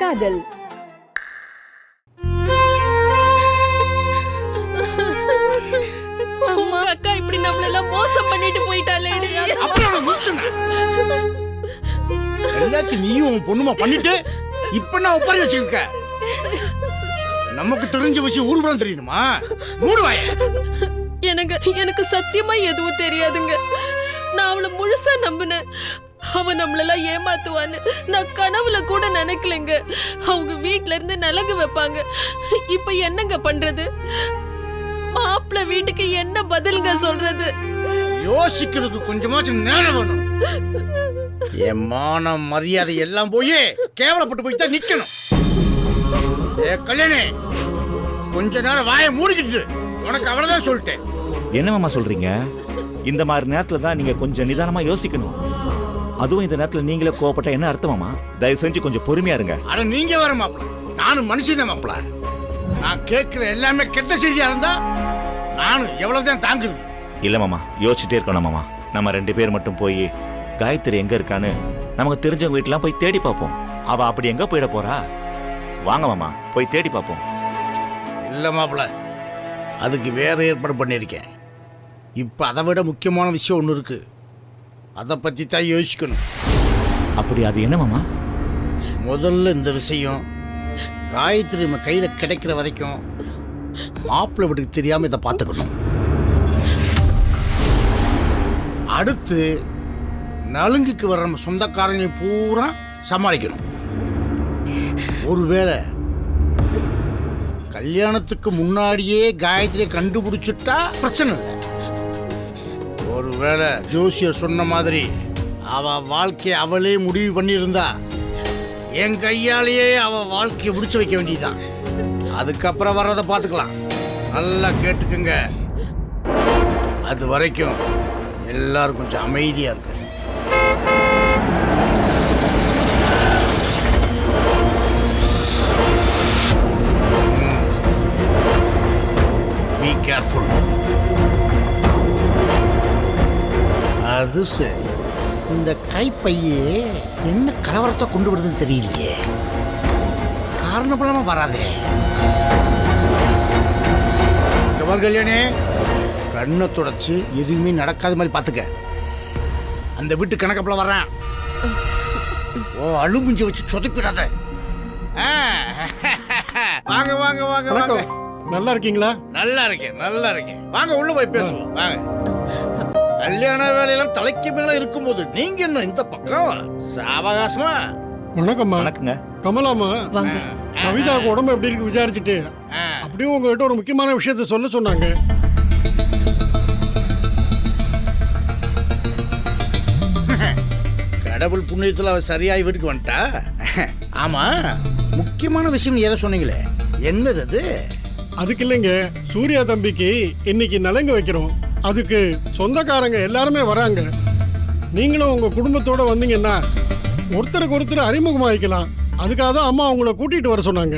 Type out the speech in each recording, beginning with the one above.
காதல். அம்மா அக்கா இப்படி நம்மள எல்லாம் மோசம் பண்ணிட்டு போயிட்டாளேடி. எல்லாத்தையும் நீயும் உன் பொண்ணுமா பண்ணிட்டு இப்ப நான் ஒப்பாரி வச்சிருக்க. நமக்கு தெரிஞ்ச விஷயம் ஊர்வலம் தெரியணுமா? மூடுவாய. எனக்கு சத்தியமா எதுவும் தெரியாதுங்க. நான் அவளை முழுசா நம்பினேன். அவ நம்மளெல்லாம் ஏமாத்துவான்னு நான் கனவுல கூட நினைக்கலங்க. அவங்க வீட்ல இருந்து நலங்கு வைப்பாங்க. இப்ப என்னங்க பண்றது? மாப்பிள்ள வீட்டுக்கு என்ன பதிலுங்க சொல்றது? யோசிக்கிறதுக்கு கொஞ்சமாச்சும் நேரம் வேணும். என் மானம் மரியாதை எல்லாம் போய் கேவலப்பட்டு போய் தான் நிக்கணும். கல்யாணி கொஞ்ச நேரம் வாயை மூடிக்கிட்டு உனக்கு அவ்வளவுதான் சொல்லிட்டேன். என்ன மாமா சொல்றீங்க? இந்த மாதிரி நேரத்துல தான் நீங்க கொஞ்சம் நிதானமா யோசிக்கணும். அதுவும் இந்த நேரத்துல நீங்களே கோவப்பட்டா என்ன அர்த்தமாமா? தயவு செஞ்சு கொஞ்சம் பொறுமையா இருங்க. அட நீங்க வர மாப்பிள்ள, நானும் மனுஷன் மாப்பிள்ள. நான் கேட்கிற எல்லாமே கெட்ட செய்தியா இருந்தா நானும் எவ்வளவுதான் தாங்குறது. இல்ல மாமா, யோசிச்சுட்டே இருக்கணும் மாமா. நம்ம 2 பேர் மட்டும் போய் காயத்ரி எங்க இருக்கான்னு நமக்கு தெரிஞ்சவங்க வீட்டுலாம் போய் தேடி பார்ப்போம். அவ அப்படி எங்க போயிட போறா? வாங்க மாமா, போய் தேடி பார்ப்போம். இல்ல மாப்பிள்ள, அதுக்கு வேற ஏற்பாடு பண்ணியிருக்கேன். இப்ப அதை விட முக்கியமான விஷயம் ஒன்று இருக்கு. அதை பத்தி தான் யோசிக்கணும். அப்படி அது என்ன மாமா? முதல்ல இந்த விஷயம் காயத்ரி நம்ம கையில கிடைக்கிற வரைக்கும் மாப்பிள்ளை வீட்டுக்கு தெரியாம இதை பார்த்துக்கணும். அடுத்து நலுங்குக்கு வர நம்ம சொந்தக்காரங்களை பூரா சமாளிக்கணும். ஒருவேளை கல்யாணத்துக்கு முன்னாடியே காயத்ரியை கண்டுபிடிச்சிட்டா பிரச்சனை இல்லை. ஒருவேளை ஜோசியர் சொன்ன மாதிரி அவ வாழ்க்கையை அவளே முடிவு பண்ணியிருந்தா என் கையாலேயே அவ வாழ்க்கையை முடிச்சு வைக்க வேண்டியதுதான். அதுக்கப்புறம் வர்றதை பார்த்துக்கலாம். நல்லா கேட்டுக்குங்க. அது வரைக்கும் எல்லாரும் கொஞ்சம் அமைதியா இருக்கு. Be careful. அது சரி, இந்த கைப்பையே என்ன கலவரத்தை கொண்டு வருதுன்னு தெரியலையே. காரணப்படாம வராதே. கல்யாணே, கண்ணை தொடச்சு எதுவுமே நடக்காத மாதிரி பார்த்துக்க. அந்த வீட்டு கணக்கப்பல வர்றேன். ஓ அழுமுஞ்சி வச்சு சொதப்பிடாத. வாங்க வாங்க வாங்க வாங்க. நல்லா இருக்கீங்களா? நல்லா இருக்கேன், நல்லா இருக்கேன். வாங்க உள்ள போய் பேசுவோம். வாங்க. கல்யாண வேலையெல்லாம் தலைக்கு மேல இருக்கும்போது நீங்க என்ன இந்த பக்கம் சாவகாசமா? வணக்கம்மா. வணக்கங்க. கமலாமா, கவிதாவுக்கு உடம்பு எப்படி இருக்கு விசாரிச்சுட்டு அப்படியே உங்ககிட்ட ஒரு முக்கியமான விஷயத்த சொல்ல சொன்னாங்க. கடவுள் புண்ணியத்துல அவ சரியாய் வீட்டுக்கு வந்துட்டா. ஆமா, முக்கியமான விஷயம் எதை சொன்னீங்களே, என்னது அது? அதுக்கு இல்லைங்க, சூர்யா தம்பிக்கு இன்னைக்கு நலங்கு வைக்கிறோம். அதுக்கு சொந்தக்காரங்க எல்லாருமே வராங்க. நீங்களும் உங்க குடும்பத்தோட வந்தீங்கன்னா ஒருத்தருக்கு ஒருத்தர் அறிமுகமாகிக்கலாம். அதுக்காக தான் அம்மா உங்களை கூட்டிட்டு வர சொன்னாங்க.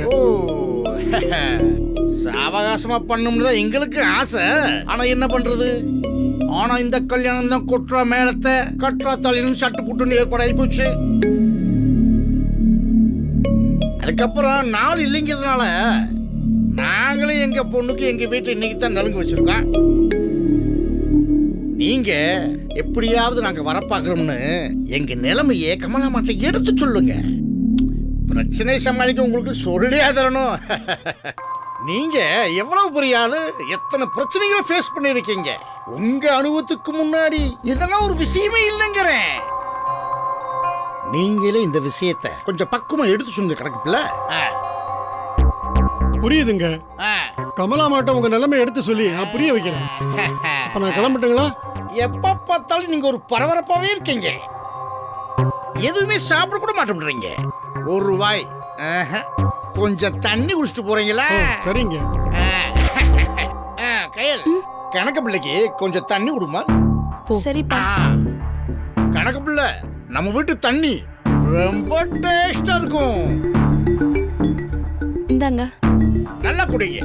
சாவகாசமா பண்ணணும்னு தான் எங்களுக்கு ஆசை. ஆனா என்ன பண்றது? ஆனா இந்த கல்யாணம் தான் கொற்றா மேலத்தை கற்றா தலையிலும் சட்டு புட்டுன்னு ஏற்பாடாகி போச்சு. அதுக்கப்புறம் நாள் இல்லைங்கிறதுனால நாங்களும் எங்க பொண்ணுக்கு எங்க வீட்டுல இன்னைக்கு தான் நலுங்கு வச்சிருக்கோம். நீங்க எப்படியாவது நாங்க வரப்பாக்குறோம்னு எங்க நிலைமையை கமலாமாட்ட எடுத்து சொல்லுங்க. பிரச்சனை சமாளிக்க உங்களுக்கு சொல்லியா தரணும். நீங்க எவ்வளவு பெரிய ஆளு, எத்தனை பிரச்சனைகளை ஃபேஸ் பண்ணிருக்கீங்க. உங்க அனுபவத்துக்கு முன்னாடி இதெல்லாம் ஒரு விஷயமே இல்லைங்கிறேன். நீங்களே இந்த விஷயத்தை கொஞ்சம் பக்குவமா எடுத்து சொல்லுங்க. கணக்குல புரியுதுங்க. கமலாமாட்ட உங்க நிலைமை எடுத்து சொல்லி நான் புரிய வைக்கிறேன். அப்ப நான் கிளம்பட்டுங்களா? எப்ப பார்த்தாலும் நீங்க ஒரு பரபரப்பாவே இருக்கீங்க. எதுவுமே சாப்பிட கூட மாட்டேன்றீங்க. ஒரு வாய் கொஞ்சம் தண்ணி குடிச்சிட்டு போறீங்களா? சரிங்க. கையல், கணக்கு பிள்ளைக்கு கொஞ்சம் தண்ணி விடுமா? சரிப்பா. கணக்கு பிள்ளை, நம்ம வீட்டு தண்ணி ரொம்ப டேஸ்டா இருக்கும். இந்தாங்க. நல்லா குடிங்க.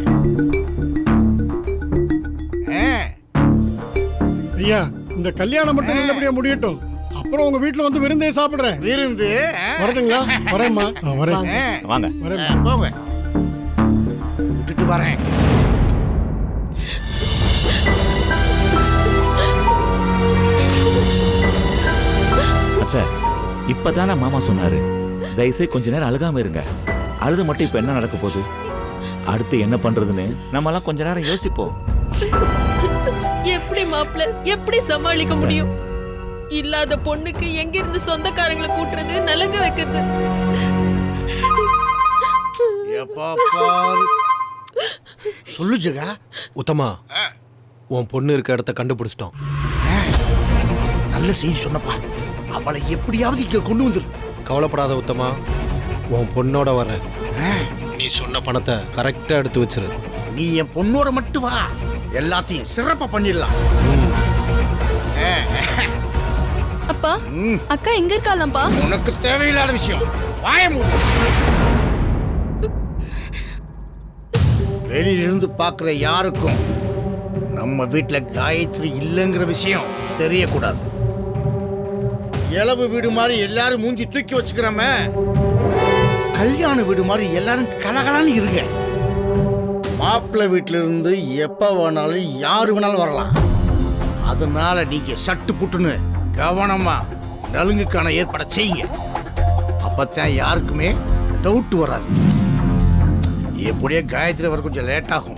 ஐயா, இந்த கல்யாணம் மட்டும் நல்லபடியா முடியட்டும். அப்புறம் உங்க வீட்டுல வந்து விருந்தே சாப்பிடுறேன். விருந்து வரட்டுங்களா? வரேம்மா. வரேன். வாங்க. வரேன். போங்க, விட்டுட்டு வரேன். அத்தை, இப்பதானே மாமா சொன்னாரு, தயவுசெய்து கொஞ்ச நேரம் அழுகாம இருங்க. அழுது மட்டும் இப்ப என்ன நடக்க போகுது? அடுத்து என்ன பண்றதுன்னு நம்மலாம் கொஞ்ச நேரம் யோசிப்போம். எப்படி மாப்பிள்ள எப்படி சமாளிக்க முடியும்? இல்லாத பொண்ணுக்கு எங்க இருந்து சொந்தக்காரங்களை கூட்டுறது, நலங்க வைக்கிறது? எப்பா பாரு. சொல்லு ஜெகா. உத்தமா, உன் பொண்ணு இருக்க இடத்த கண்டுபிடிச்சிட்டோம். நல்ல செய்தி சொன்னப்பா. அவளை எப்படியாவது இங்க கொண்டு வந்துரு. கவலைப்படாத உத்தமா, உன் பொண்ணோட வரேன். நீ சொன்ன பணத்தை கரெக்டா எடுத்து வச்சிரு. நீ என் பொண்ணோட மட்டும் வா, எல்லாத்தையும் சிறப்பா பண்ணிடலாம். அப்பா, அக்கா எங்க இருக்காளாம்ப்பா? உனக்கு தேவையில்லாத விஷயம். வாய மூடு. வெளியிலிருந்து பார்க்குற யாருக்கும் நம்ம வீட்டுல காயத்ரி இல்லைங்கிற விஷயம் தெரியக்கூடாது. இளவு வீடு மாதிரி எல்லாரும் மூஞ்சி தூக்கி வச்சுக்கிறோமே, கல்யாண வீடு மாதிரி எல்லாரும் கலகலான்னு இருங்க. மாப்பிள்ளை வீட்டில இருந்து எப்ப வேணாலும் யாரு வேணாலும் வரலாம். அதனால நீங்க சட்டு புட்டுன்னு கவனமா நலுங்குக்கான ஏற்பாடை செய்யுங்க. அப்பத்தான் யாருக்குமே டவுட் வராது. எப்படியே காயத்ரி வர கொஞ்சம் லேட் ஆகும்.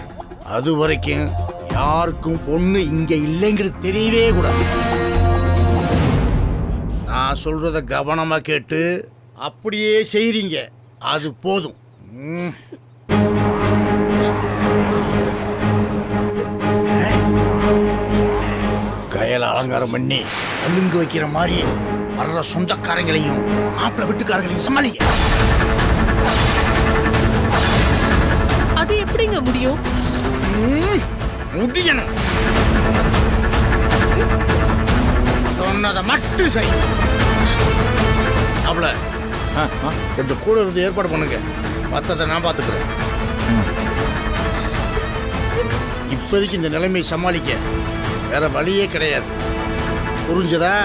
அது வரைக்கும் யாருக்கும் பொண்ணு இங்க இல்லைங்கிறது தெரியவே கூடாது. நான் சொல்றத கவனமா கேட்டு அப்படியே செய்றீங்க, அது போதும். கயல அலங்காரம் பண்ணி அலுங்கு வைக்கிற மாதிரி வர்ற சொந்தக்காரங்களையும் மாப்பிள்ளை வீட்டுக்காரங்களையும் சமாளிக்க. அது எப்படிங்க முடியும்? முடியணும். சொன்னதை மட்டும் செய். அவள கொஞ்சம் கூட இருந்து ஏற்பாடு பண்ணுங்க, மற்றதை நான் பார்த்துக்கிறேன். இப்போதைக்கு இந்த நிலைமையை சமாளிக்க வேற வழியே கிடையாது. புரிஞ்சதா?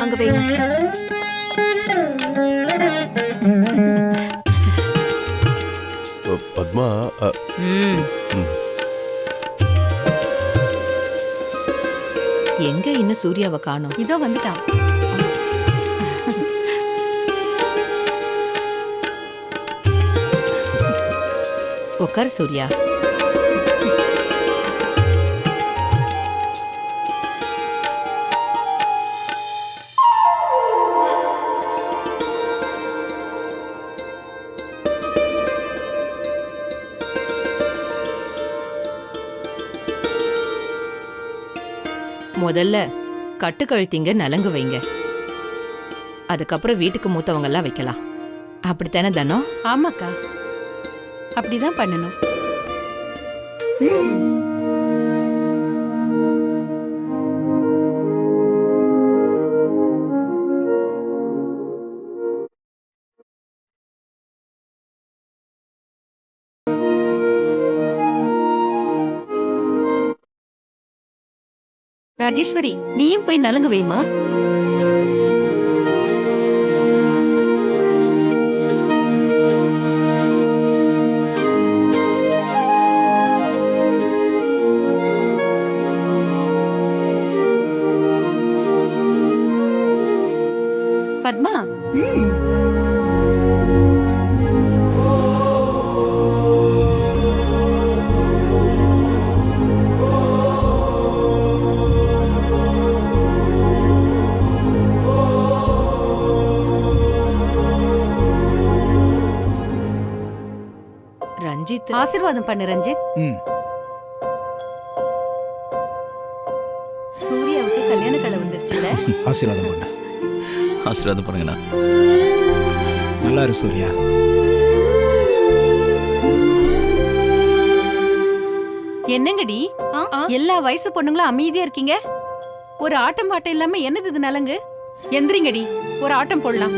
அங்க வைங்க. பத்மா, எங்க இன்னும் சூர்யாவை காணோம்? இதோ வந்துட்டான். உட்கார் சூர்யா. முதல்ல கட்டுக்கழுத்திங்க நலங்கு வைங்க. அதுக்கப்புறம் வீட்டுக்கு மூத்தவங்க எல்லாம் வைக்கலாம். அப்படித்தானே தானோ? ஆமாக்கா, அப்படிதான் பண்ணணும். ராஜேஸ்வரி, நீயும் போய் நலங்கு வைமா. பத்மா, ரஞ்சித் ஆசீர்வாதம் பண்ணு ரஞ்சித். சூர்யாவுக்கு கல்யாண கலை வந்துருச்சுல. ஆசீர்வாதம் பண்ண. ஆசீர்வாதம் பண்ணுங்கண்ணா. நல்லா இரு சூர்யா. என்னங்கடி எல்லா வயசு பொண்ணுங்களும் அமைதியா இருக்கீங்க? ஒரு ஆட்டம் பாட்டம் இல்லாம என்னது இது நலங்கு? எந்திரிங்கடி, ஒரு ஆட்டம் போடலாம்.